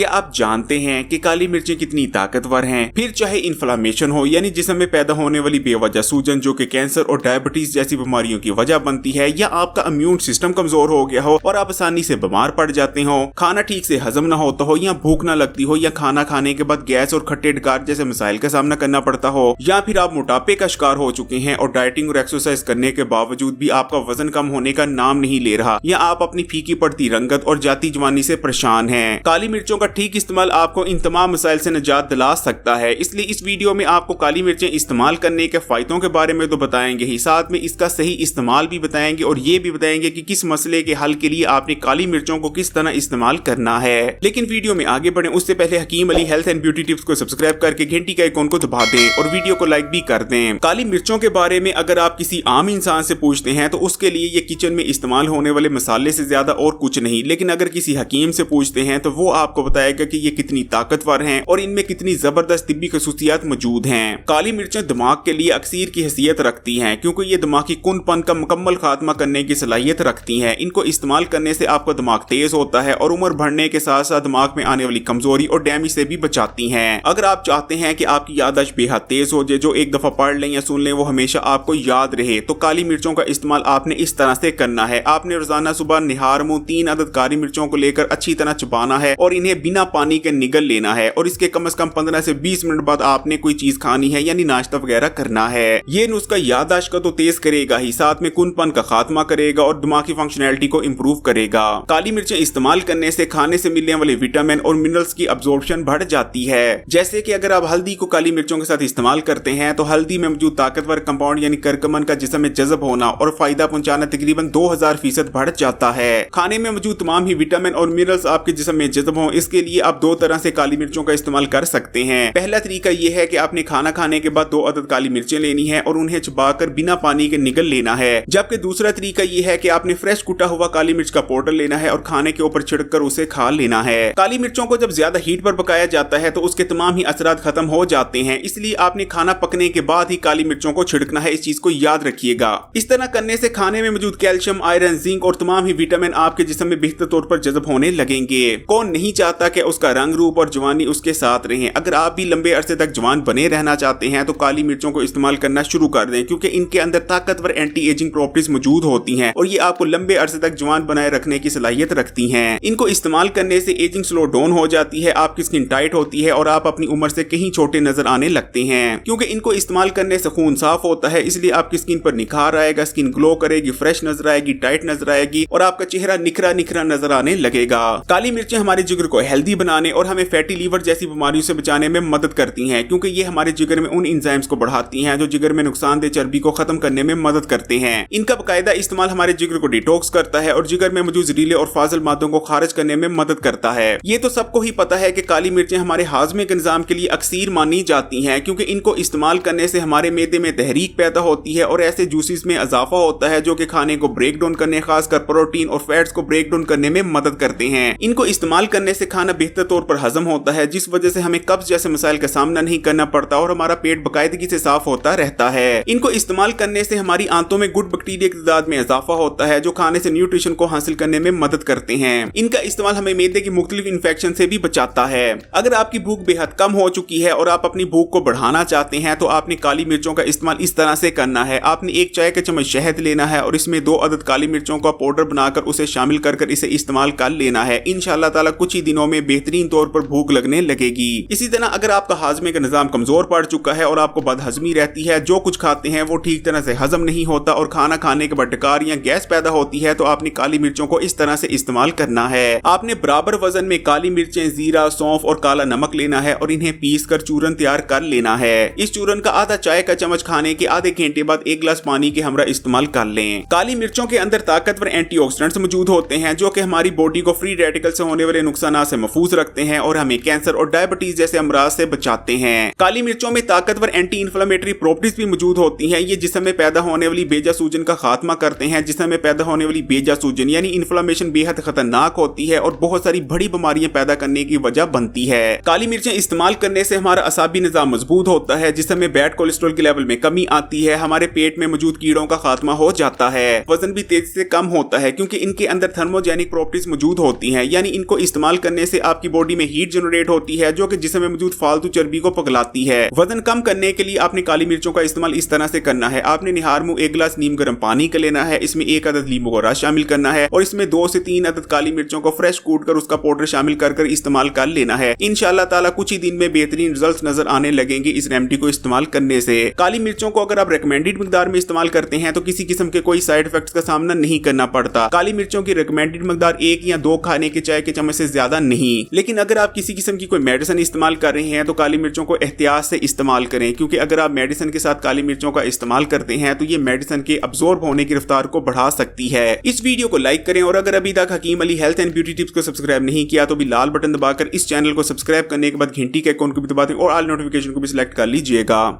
क्या आप जानते हैं कि काली मिर्चें कितनी ताकतवर हैं? फिर चाहे इन्फ्लेमेशन हो यानी जिस्म में पैदा होने वाली बेवजह सूजन जो कि कैंसर और डायबिटीज जैसी बीमारियों की वजह बनती है, या आपका इम्यून सिस्टम कमजोर हो गया हो और आप आसानी से बीमार पड़ जाते हो, खाना ठीक से हजम ना होता हो, या भूख ना लगती हो, या खाना खाने के बाद गैस और खट्टे डकार जैसे मसाइल का सामना करना पड़ता हो, या फिर आप मोटापे का शिकार हो चुके हैं और डाइटिंग और एक्सरसाइज करने के बावजूद भी आपका वजन कम होने का नाम नहीं ले रहा, या आप अपनी फीकी पड़ती रंगत और जाती जवानी से परेशान हैं। काली मिर्चों का ठीक इस्तेमाल आपको इन तमाम मसाइल से निजात दिला सकता है। इसलिए इस वीडियो में आपको काली मिर्चें इस्तेमाल करने के फायदों के बारे में तो बताएंगे ही, साथ में इसका सही इस्तेमाल भी बताएंगे और ये भी बताएंगे कि किस मसले के हल के लिए आपने काली मिर्चों को किस तरह इस्तेमाल करना है। लेकिन वीडियो में आगे बढ़े उससे पहले Hakim Ali health and beauty tips को सब्सक्राइब करके घंटी का आइकॉन को दबा दें और वीडियो को लाइक भी कर दें। काली मिर्चों के बारे में अगर आप किसी आम इंसान से पूछते हैं तो उसके लिए ये किचन में इस्तेमाल होने वाले मसाले से ज्यादा और कुछ नहीं, लेकिन अगर किसी हकीम से पूछते हैं तो वो आपको बताएगा कि ये कितनी ताकतवर हैं और इनमें कितनी जबरदस्त तिब्बी खसूसियात मौजूद हैं। काली मिर्चें दिमाग के लिए अक्सीर की हैसियत रखती हैं क्योंकि ये दिमागी कुनपन का मुकम्मल खात्मा करने की सलाहियत रखती हैं। इनको इस्तेमाल करने से आपका दिमाग तेज होता है और उम्र बढ़ने के साथ साथ दिमाग में आने वाली कमजोरी और डैमेज से भी बचाती हैं। अगर आप चाहते हैं कि आपकी याददाश्त बेहद तेज हो जाए, जो एक दफा पढ़ लें या सुन लें वो हमेशा आपको याद रहे, तो काली मिर्चों का इस्तेमाल आपने इस तरह से करना है। आपने रोजाना सुबह निहार मुंह 3 अदद काली मिर्चों को लेकर अच्छी तरह चबाना है और इन्हें बिना पानी के निगल लेना है और इसके कम से कम 15 से 20 मिनट बाद आपने कोई चीज खानी है यानी नाश्ता वगैरह करना है। ये नुस्खा याददाश्त का तो तेज करेगा ही, साथ में कुनपन का खात्मा करेगा और दिमागी फंक्शनैलिटी को इंप्रूव करेगा। काली मिर्चें इस्तेमाल करने से खाने से मिलने वाले विटामिन और मिनरल्स की अब्जॉर्प्शन बढ़ जाती है। जैसे कि अगर आप हल्दी को काली मिर्चों के साथ इस्तेमाल करते हैं तो हल्दी में मौजूद ताकतवर कंपाउंड यानी करकमन का जिस्म में जज़ब होना और फायदा पहुंचाना तकरीबन 2000% बढ़ जाता है। खाने में मौजूद तमाम ही विटामिन और मिनरल्स आपके जिस्म में जज़ब हो, इसके लिए आप 2 तरह से काली मिर्चों का इस्तेमाल कर सकते हैं। पहला तरीका यह है कि आपने खाना खाने के बाद 2 अदद काली मिर्चें लेनी है और उन्हें चबाकर बिना पानी के निगल लेना है। जबकि दूसरा तरीका यह है कि आपने फ्रेश कुटा हुआ काली मिर्च का पाउडर लेना है और खाने के ऊपर छिड़ककर उसे खा लेना है। काली मिर्चों को जब ज्यादा हीट पर पकाया जाता है तो उसके तमाम ही असरात खत्म हो जाते हैं, इसलिए आपने खाना पकने के बाद ही काली मिर्चों को छिड़कना है। इस चीज को याद रखिएगा। इस तरह करने से खाने में मौजूद कैल्शियम, आयरन, जिंक और तमाम ही विटामिन आपके जिस्म में बेहतर तौर पर जज़ब होने लगेंगे। कौन नहीं चाहता कि उसका रंग रूप और जवानी उसके साथ रहे। अगर आप भी लंबे अरसे तक जवान बने रहना चाहते हैं तो काली मिर्चों को इस्तेमाल करना शुरू कर दें क्योंकि इनके अंदर ताकतवर एंटी एजिंग प्रॉपर्टीज मौजूद होती हैं और ये आपको लंबे अरसे तक जवान बनाए रखने की सलाहियत रखती हैं। इनको इस्तेमाल करने से एजिंग स्लो डाउन हो जाती है, आपकी स्किन टाइट होती है और आप अपनी उम्र से कहीं छोटे नजर आने लगते हैं। क्योंकि इनको इस्तेमाल करने से खून साफ होता है, इसलिए आपकी स्किन पर निखार आएगा, स्किन ग्लो करेगी, फ्रेश नजर आएगी, टाइट नजर आएगी और आपका चेहरा निखरा निखरा नजर आने लगेगा। काली मिर्चें हमारे जिगर को हेल्दी बनाने और हमें फैटी लीवर जैसी बीमारियों से बचाने में मदद करती हैं क्योंकि ये हमारे जिगर में उन एंजाइम्स को बढ़ाती हैं जो जिगर में नुकसानदेह चर्बी को खत्म करने में मदद करते हैं। इनका बाकायदा इस्तेमाल हमारे जिगर को डिटॉक्स करता है और जिगर में मौजूद जहरीले और फाजिल मादों को खारिज करने में मदद करता है। ये तो सबको ही पता है कि काली मिर्चें हमारे हाजमे के निजाम के लिए अक्सीर मानी जाती हैं क्योंकि इनको इस्तेमाल करने से हमारे मैदे में तहरीक पैदा होती है और ऐसे जूसेस में इजाफा होता है जो कि खाने को ब्रेक डाउन करने, खासकर प्रोटीन और फैट्स को ब्रेक डाउन करने में मदद करते हैं। इनको इस्तेमाल करने से खाना बेहतर तौर पर हजम होता है जिस वजह से हमें कब्ज जैसे मसाइल का सामना नहीं करना पड़ता और हमारा पेट बाकायदगी से साफ होता रहता है। इनको इस्तेमाल करने से हमारी आंतों में गुड बैक्टीरिया की तादाद में इजाफा होता है जो खाने से न्यूट्रिशन को हासिल करने में मदद करते हैं। इनका इस्तेमाल हमें मैदे की मुख्तलिफ इन्फेक्शन से भी बचाता है। अगर आपकी भूख बेहद कम हो चुकी है और आप अपनी भूख को बढ़ाना चाहते हैं तो आपने काली मिर्चों का इस्तेमाल इस तरह से करना है। आपने 1 चाय का चम्मच शहद लेना है और इसमें 2 अदद काली मिर्चों का पाउडर बनाकर उसे शामिल कर इसे इस्तेमाल कर लेना है। इंशाअल्लाह ताला कुछ ही दिनों में बेहतरीन तौर पर भूख लगने लगेगी। इसी तरह अगर आपका हाजमे का निजाम कमजोर पड़ चुका है और आपको बदहजमी रहती है, जो कुछ खाते हैं वो ठीक तरह से हजम नहीं होता और खाना खाने के बाद डकार या गैस पैदा होती है, तो आपने काली मिर्चों को इस तरह से इस्तेमाल करना है। आपने बराबर वजन में काली मिर्चें, जीरा, सौंफ और काला नमक लेना है और इन्हें पीस कर चूरन तैयार कर लेना है। इस चूरन का आधा चाय का चम्मच खाने के आधे घंटे बाद 1 गिलास पानी के हमरा इस्तेमाल कर लें। काली मिर्चों के अंदर ताकतवर एंटीऑक्सीडेंट्स मौजूद होते हैं जो कि हमारी बॉडी को फ्री रेडिकल से होने वाले नुकसान से महफूज रखते हैं और हमें कैंसर और डायबिटीज जैसे अमराज से बचाते हैं। काली मिर्चों में ताकतवर एंटी इंफ्लेमेटरी प्रॉपर्टीज भी मौजूद होती हैं। ये जिस्म में पैदा होने वाली बेजा सूजन का खात्मा करते हैं। जिस्म में पैदा होने वाली बेजा सूजन यानी इन्फ्लेमेशन बेहद खतरनाक होती है और बहुत सारी बड़ी बीमारियां पैदा करने की वजह बनती है। काली मिर्चें इस्तेमाल करने से हमारा असाबी निजाम मजबूत होता है, जिसमें में बैड कोलेस्ट्रॉल के लेवल में कमी आती है, हमारे पेट में मौजूद कीड़ों का खात्मा हो जाता है, वजन भी तेजी से कम होता है क्योंकि इनके अंदर थर्मोजेनिक प्रॉपर्टीज मौजूद होती हैं। यानी इनको इस्तेमाल करने से आपकी बॉडी में हीट जनरेट होती है जो कि जिस्म में मौजूद फालतू चर्बी को पिघलाती है। वजन कम करने के लिए आपने काली मिर्चों का इस्तेमाल इस तरह से करना है। आपने निहार मुंह 1 गिलास नीम गर्म पानी का लेना है, इसमें 1 अदद नींबू का रस शामिल करना है और इसमें 2 से 3 अदद काली मिर्चों को फ्रेश कूट कर उसका पाउडर शामिल कर इस्तेमाल कर लेना है। इंशाल्लाह ताला कुछ ही दिन में बेहतरीन रिजल्ट्स नजर आने लगेंगे इस रेमेडी को इस्तेमाल करने से। काली मिर्चों को अगर आप रिकमेंडेड मिकदार में इस्तेमाल करते हैं तो किसी किस्म के कोई साइड इफेक्ट्स का सामना नहीं करना पड़ता। काली मिर्चों की रिकमेंडेड मिकदार 1 या 2 खाने के चाय के चम्मच से ज्यादा नहीं। लेकिन अगर आप किसी किस्म की कोई मेडिसिन इस्तेमाल कर रहे हैं तो काली मिर्चों को एहतियात से इस्तेमाल करें, क्योंकि अगर आप मेडिसिन के साथ काली मिर्चों का इस्तेमाल करते हैं तो ये मेडिसिन के अब्सॉर्ब होने की रफ्तार को बढ़ा सकती है। इस वीडियो को लाइक करें और अगर अभी तक Hakim Ali health and beauty tips को सब्सक्राइब नहीं किया तो भी लाल बटन दबाकर इस चैनल को सब्सक्राइब करने के बाद घंटी के आइकॉन को भी दबा दें और ऑल नोटिफिकेशन को भी सिलेक्ट कर लीजिएगा।